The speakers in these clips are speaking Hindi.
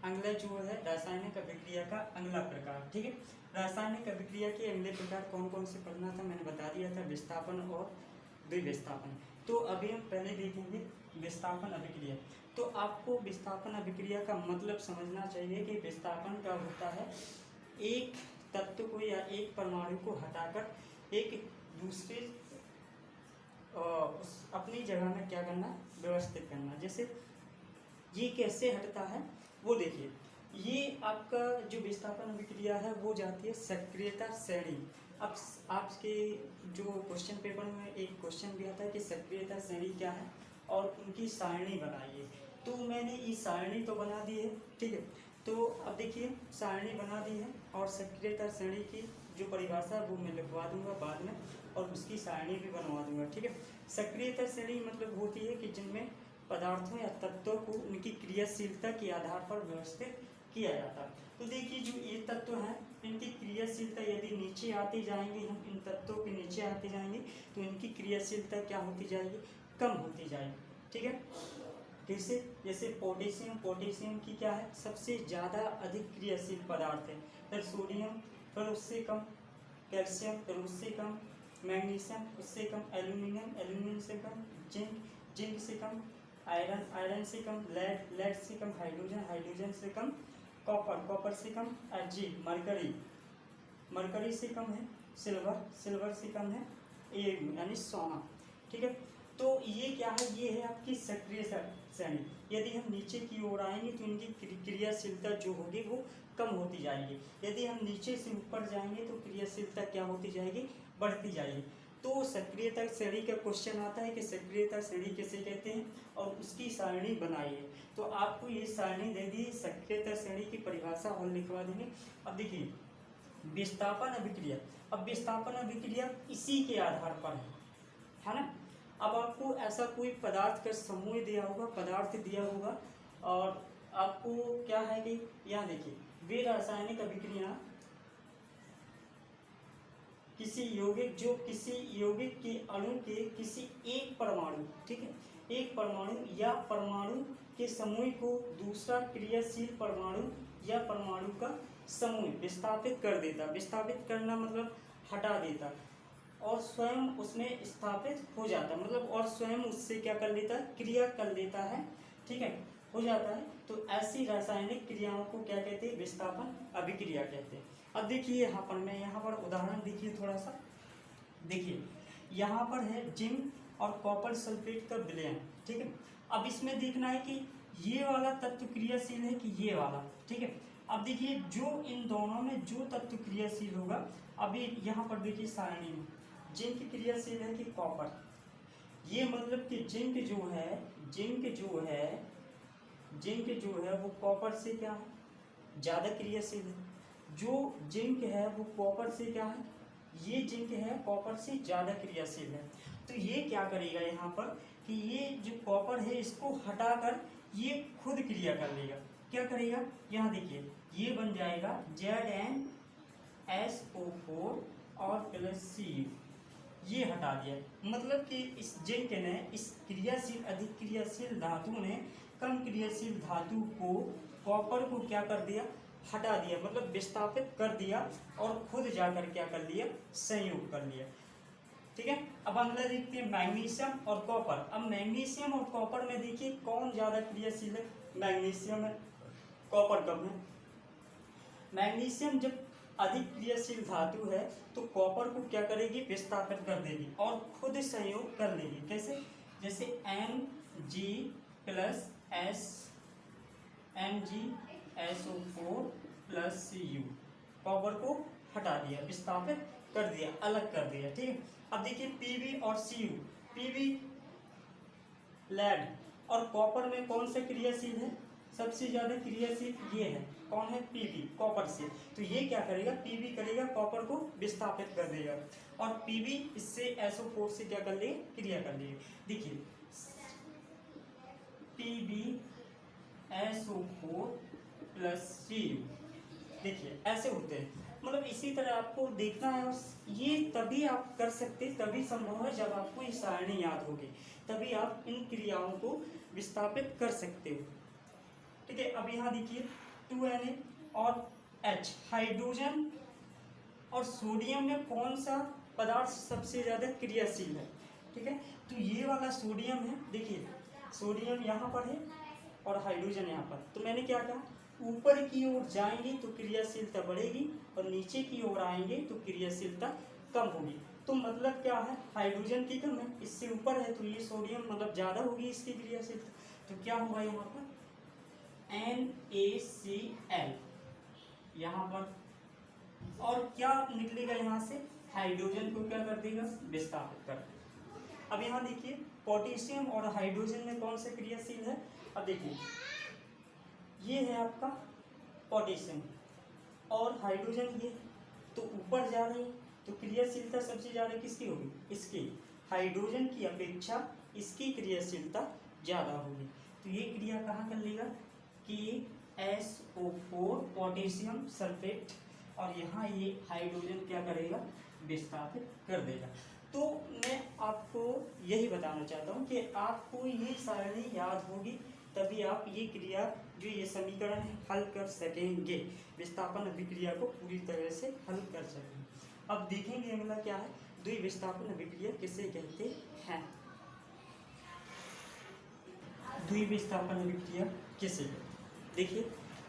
अगला जो है रासायनिक अभिक्रिया का अगला प्रकार। ठीक है, रासायनिक अभिक्रिया के अगले प्रकार कौन कौन से पढ़ना था मैंने बता दिया था, विस्थापन और द्विविस्थापन। तो अभी हम पहले देखेंगे विस्थापन अभिक्रिया। तो आपको विस्थापन अभिक्रिया का मतलब समझना चाहिए कि विस्थापन क्या होता है, एक तत्व को या एक परमाणु को हटाकर एक दूसरे अपनी जगह में क्या करना, व्यवस्थित करना। जैसे ये कैसे हटता है वो देखिए, ये आपका जो विस्थापन अभिक्रिया है वो जाती है सक्रियता श्रेणी। अब आपके जो क्वेश्चन पेपर में एक क्वेश्चन भी आता है कि सक्रियता श्रेणी क्या है और उनकी सारणी बनाइए। तो मैंने ये सारणी तो बना दी है, ठीक है। तो अब देखिए सारणी बना दी है और सक्रियता श्रेणी की जो परिभाषा है वो मैं लिखवा दूंगा बाद में, और उसकी सारणी भी बनवा दूंगा, ठीक है। सक्रियता श्रेणी मतलब होती है कि जिनमें पदार्थों या तत्वों को उनकी क्रियाशीलता के आधार पर व्यवस्थित किया जाता है। तो देखिए जो ये तत्व हैं इनकी क्रियाशीलता यदि नीचे आती जाएंगे, हम इन तत्वों के नीचे आते जाएंगे तो इनकी क्रियाशीलता क्या होती जाएगी, कम होती जाएगी, ठीक है। कैसे, जैसे पोटेशियम, पोटेशियम की क्या है, सबसे ज़्यादा अधिक क्रियाशील पदार्थ है। फिर सोडियम, फिर उससे कम कैल्शियम, फिर उससे कम मैग्नीशियम, उससे कम एल्यूमिनियम, एल्यूमिनियम से कम जिंक, जिंक से कम आयरन, आयरन से कम लेड, लेड से कम हाइड्रोजन, हाइड्रोजन से कम कॉपर, कॉपर से कम Ag, मरकरी, मरकरी से कम है सिल्वर, सिल्वर से कम है Ag यानी सोना, ठीक है। तो ये क्या है, ये है आपकी सक्रिय श्रेणी। यदि हम नीचे की ओर आएंगे तो इनकी क्रियाशीलता जो होगी वो कम होती जाएगी। यदि हम नीचे से ऊपर जाएंगे तो क्रियाशीलता क्या होती जाएगी, बढ़ती जाएगी। तो सक्रियता श्रेणी का क्वेश्चन आता है कि सक्रियता श्रेणी किसे कहते हैं और उसकी सारणी बनाइए। तो आपको ये सारणी दे दी, सक्रियता श्रेणी की परिभाषा और लिखवा देंगे। अब देखिए विस्थापन अभिक्रिया, अब विस्थापन अभिक्रिया इसी के आधार पर है ना। अब आपको ऐसा कोई पदार्थ का समूह दिया होगा, पदार्थ दिया होगा, और आपको क्या है कि यहाँ देखिए वे रासायनिक अभिक्रिया किसी यौगिक, जो किसी यौगिक के अणु के किसी एक परमाणु, ठीक है, एक परमाणु या परमाणु के समूह को दूसरा क्रियाशील परमाणु या परमाणु का समूह विस्थापित कर देता। विस्थापित करना मतलब हटा देता और स्वयं उसमें स्थापित हो जाता, मतलब और स्वयं उससे क्या कर लेता है, क्रिया कर लेता है, ठीक है, हो जाता है। तो ऐसी रासायनिक क्रियाओं को क्या कहते हैं, विस्थापन अभिक्रिया कहते हैं। अब देखिए यहाँ पर मैं यहाँ पर उदाहरण देखिए थोड़ा सा, देखिए यहाँ पर है जिंक और कॉपर सल्फेट का विलयन, ठीक है। अब इसमें देखना है कि ये वाला तत्व क्रियाशील है कि ये वाला, ठीक है। अब देखिए जो इन दोनों में जो तत्व क्रियाशील होगा, अभी यहाँ पर देखिए सारणी में जिंक क्रियाशील है कि कॉपर, ये मतलब कि जिंक जो है, जिंक जो है, जिंक जो है वो कॉपर से क्या है, ज़्यादा क्रियाशील है। जो जिंक है वो कॉपर से क्या है, ये जिंक है कॉपर से ज़्यादा क्रियाशील है। तो ये क्या करेगा यहाँ पर कि ये जो कॉपर है इसको हटाकर ये खुद क्रिया कर लेगा। क्या करेगा, यहाँ देखिए ये बन जाएगा ZnSO4 और प्लस Cu, ये हटा दिया। मतलब कि इस जिंक ने, इस क्रियाशील अधिक क्रियाशील धातु ने कम क्रियाशील धातु को, कॉपर को क्या कर दिया, हटा दिया, मतलब विस्थापित कर दिया और खुद जाकर क्या कर लिया, संयोग कर लिया, ठीक है। अब अगला देखते हैं मैग्नीशियम और कॉपर। अब मैग्नीशियम और कॉपर में देखिए कौन ज़्यादा क्रियाशील है, मैग्नीशियम है, कॉपर कम है। मैग्नीशियम जब अधिक क्रियाशील धातु है तो कॉपर को क्या करेगी, विस्थापित कर देगी और खुद संयोग कर लेगी। कैसे, जैसे MgSO4 प्लस Cu, कॉपर को हटा दिया, विस्थापित कर दिया, अलग कर दिया, ठीक है। अब देखिए Pb और Cu, Pb लेड और कॉपर में कौन सा क्रियाशील है, सबसे ज्यादा क्रियाशील ये है, कौन है, Pb, कॉपर से। तो ये क्या करेगा, Pb करेगा, कॉपर को विस्थापित कर देगा और Pb इससे SO4 से क्या कर लेगा, क्रिया कर लेगा। देखिए PbSO4 प्लस Cu, देखिए ऐसे होते हैं। मतलब इसी तरह आपको देखना है, ये तभी आप कर सकते, तभी संभव है जब आपको ये सारणी याद होगी, तभी आप इन क्रियाओं को विस्थापित कर सकते हो, ठीक है। अब यहाँ देखिए 2Na और H, हाइड्रोजन और सोडियम में कौन सा पदार्थ सबसे ज़्यादा क्रियाशील है? ठीक है, तो ये वाला सोडियम है, देखिए सोडियम यहाँ पर है और हाइड्रोजन यहाँ पर। तो मैंने क्या कहा, ऊपर की ओर जाएंगे तो क्रियाशीलता बढ़ेगी और नीचे की ओर आएंगे तो क्रियाशीलता कम होगी। तो मतलब क्या है, हाइड्रोजन की कम है, इससे ऊपर है तो ये सोडियम मतलब ज़्यादा होगी इसकी क्रियाशीलता। तो क्या होगा यहाँ पर NaCl यहाँ पर, और क्या निकलेगा यहाँ से, हाइड्रोजन को क्या कर देगा, विस्थापित कर देगा। अब यहाँ देखिए पोटेशियम और हाइड्रोजन में कौन सा क्रियाशील है। अब देखिए ये है आपका पोटेशियम और हाइड्रोजन, ये तो ऊपर जा रही है तो क्रियाशीलता सबसे ज़्यादा किसकी होगी, इसकी। हाइड्रोजन की अपेक्षा इसकी क्रियाशीलता ज़्यादा होगी। तो ये क्रिया कहाँ कर लेगा कि SO4 पोटेशियम सल्फेट, और यहाँ ये हाइड्रोजन क्या करेगा, विस्थापित कर देगा। तो मैं आपको यही बताना चाहता हूँ कि आपको ये सारणी याद होगी तभी आप ये क्रिया जो ये समीकरण है हल कर सकेंगे, विस्थापन अभिक्रिया को पूरी तरह से हल कर सकेंगे। अब देखेंगे अगला क्या है, द्विविस्थापन अभिक्रिया किसे कहते हैं। द्विविस्थापन अभिक्रिया किसे कहते हैं, देखिए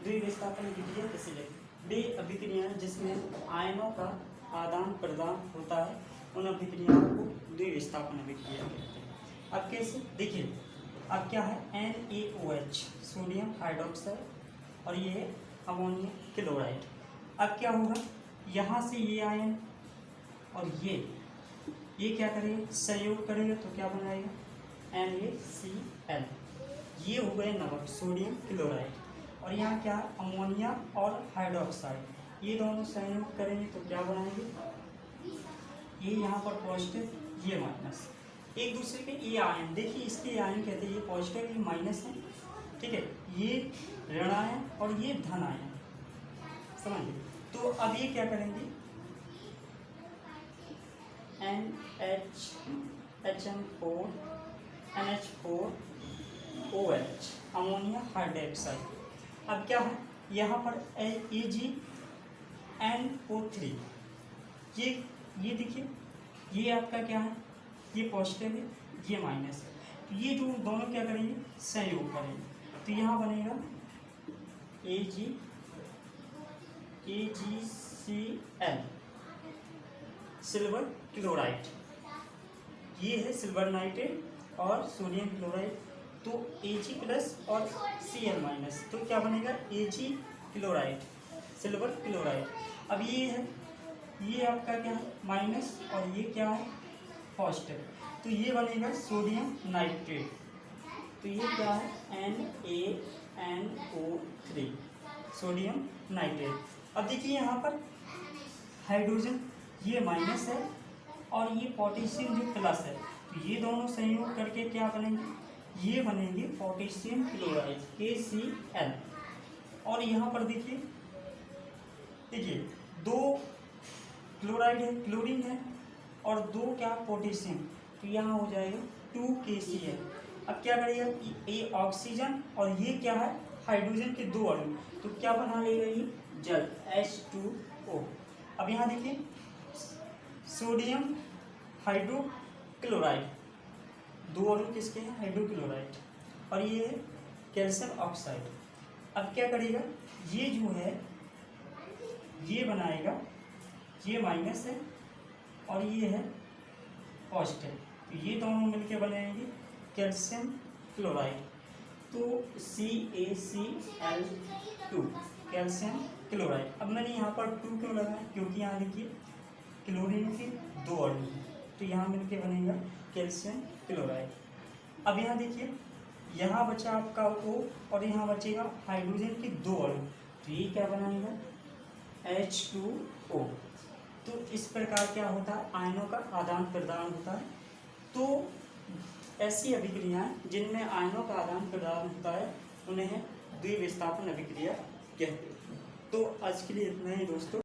द्विविस्थापन अभिक्रिया किसे कहते हैं, वे अभिक्रियाएं जिसमें आयनों का आदान प्रदान होता है उन अभिक्रियाओं को द्विविस्थापन अभिक्रिया कहते हैं। अब कैसे, देखिए अब क्या है NaOH सोडियम हाइड्रोक्साइड और ये है अमोनियम क्लोराइड। अब क्या होगा, यहाँ से ये आयन और ये क्या करेगा, संयोग करेगा तो क्या बनाएगा NaCl, ये हो गए नमक सोडियम क्लोराइड, और यहाँ क्या है अमोनिया और हाइड्रोक्साइड, ये दोनों संयोग करेंगे तो क्या बनाएंगे, ये यहाँ पर पॉजिटिव ये माइनस, एक दूसरे के ये आयन, देखिए इसके आयन कहते हैं, ये पॉजिटिव ये माइनस है, ठीक है, ये ऋण आयन और ये धन आयन, समझिए। तो अब ये क्या करेंगे NH4OH अमोनिया हाइड्रोक्साइड। अब क्या है यहाँ पर AgNO3, ये देखिए ये आपका क्या है, ये पॉजिटिव है ये माइनस है, तो ये जो दोनों क्या करेंगे संयोग करेंगे, तो यहाँ बनेगा AgCl सिल्वर क्लोराइड, ये है सिल्वर नाइट्रेट और सोडियम क्लोराइड, तो Ag प्लस और Cl माइनस, तो क्या बनेगा Ag क्लोराइड सिल्वर क्लोराइड। अब ये है, ये आपका क्या है माइनस और ये क्या है पॉजिटिव, तो ये बनेगा सोडियम नाइट्रेट, तो ये क्या है NaNO3 सोडियम नाइट्रेट। अब देखिए यहाँ पर हाइड्रोजन ये माइनस है और ये पोटेशियम जो प्लस है, तो ये दोनों संयोग करके क्या बनेंगे, ये बनेंगे पोटेशियम क्लोराइड KCl, और यहाँ पर देखिए दो क्लोराइड है क्लोरीन है और दो क्या पोटेशियम, तो यहाँ हो जाएगा 2KCl। अब क्या करेगा, ये ऑक्सीजन और ये क्या है हाइड्रोजन के दो अणु, तो क्या बना लेगा ये जल H2O। अब यहाँ देखिए सोडियम हाइड्रोक्लोराइड, दो अणु किसके हैं हाइड्रोक्लोराइड, और ये है कैल्शियम ऑक्साइड। अब क्या करेगा, ये जो है ये बनाएगा, ये माइनस है और ये है पॉजिटिव, तो ये दोनों मिलके बनाएंगे कैल्शियम क्लोराइड, तो CaCl2 कैल्शियम क्लोराइड। अब मैंने यहाँ पर 2 क्यों लगाया, क्योंकि यहाँ देखिए क्लोरीन के दो अणु हैं, तो यहाँ मिलके बनेगा कैल्शियम क्लोराइड। अब यहाँ देखिए यहाँ बचा आपका O और यहाँ बचेगा हाइड्रोजन के दो अणु, तो ये क्या बनाएगा H2O। तो इस प्रकार क्या होता है, आयनों का आदान प्रदान होता है। तो ऐसी अभिक्रियाएं जिनमें आयनों का आदान प्रदान होता है उन्हें द्विविस्थापन अभिक्रिया कहते हैं। तो आज के लिए इतना ही दोस्तों।